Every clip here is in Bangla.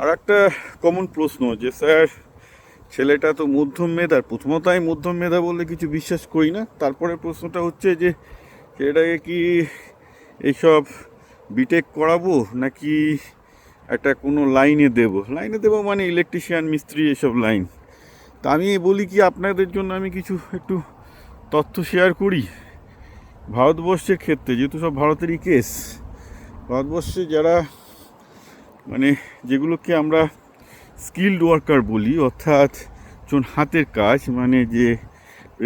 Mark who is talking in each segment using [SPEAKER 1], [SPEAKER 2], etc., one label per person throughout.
[SPEAKER 1] আর একটা কমন প্রশ্ন যে স্যার ছেলেটা তো মধ্যম মেধার, প্রথমত আমি মধ্যম মেধা বললে কিছু বিশ্বাস করি না। তারপরে প্রশ্নটা হচ্ছে যে ছেলেটাকে কি এইসব বিটেক করাবো নাকি একটা কোনো লাইনে দেবো মানে ইলেকট্রিশিয়ান মিস্ত্রি এসব লাইন। তা আমি বলি কি আপনাদের জন্য আমি কিছু একটু তথ্য শেয়ার করি ভারতবর্ষের ক্ষেত্রে, যেহেতু সব ভারতেরই কেস। ভারতবর্ষে যারা মানে যেগুলোকে আমরা স্কিল্ড ওয়ার্কার বলি, অর্থাৎ যখন হাতের কাজ, মানে যে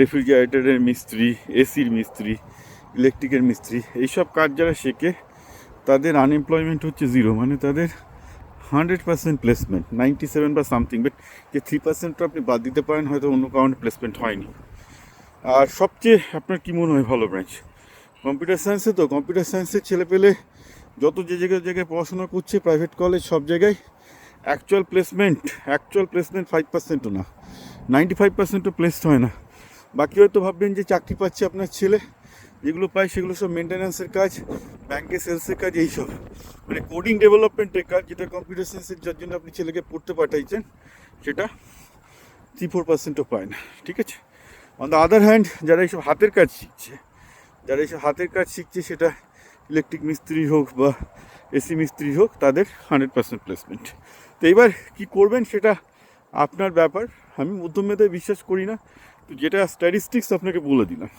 [SPEAKER 1] রেফ্রিজারেটরের মিস্ত্রি, এসির মিস্ত্রি, ইলেকট্রিকের মিস্ত্রি, এইসব কাজ যারা শেখে তাদের আনএমপ্লয়মেন্ট হচ্ছে 0, মানে তাদের 100% প্লেসমেন্ট, 97 বা সামথিং। বাট যে 3%টা আপনি বাদ দিতে পারেন, হয়তো অন্য কারণে প্লেসমেন্ট হয়নি। আর সবচেয়ে আপনার কী মনে হয় ভালো ব্রাঞ্চ কম্পিউটার সায়েন্সে? তো কম্পিউটার সায়েন্সের ছেলে পেলে যত যে জায়গায় পড়াশোনা করছে, প্রাইভেট কলেজ, সব জায়গায় অ্যাকচুয়াল প্লেসমেন্ট 5%ও না, 95%ও প্লেসড হয় না। বাকি হয়তো ভাববেন যে চাকরি পাচ্ছে আপনার ছেলে, যেগুলো পায় সেগুলো সব মেনটেন্যান্সের কাজ, ব্যাংকে সেলসের কাজ, এইসব মানে কোডিং ডেভেলপমেন্টের কাজ, যেটা কম্পিউটার সায়েন্সের যার জন্য আপনি ছেলেকে পড়তে পাঠাইছেন, সেটা 3-4%ও পায় না। ঠিক আছে। অন দ্য আদার হ্যান্ড যারা এইসব হাতের কাজ শিখছে, সেটা ইলেকট্রিক মিস্ত্রি হোক বা এসি মিস্ত্রি হোক, তাদের 100% প্লেসমেন্ট। তো এবার কী করবেন সেটা আপনার ব্যাপার। আমি মধ্যম মেধায় বিশ্বাস করি না, তো যেটা স্ট্যাটিস্টিক্স আপনাকে বলে দিলাম।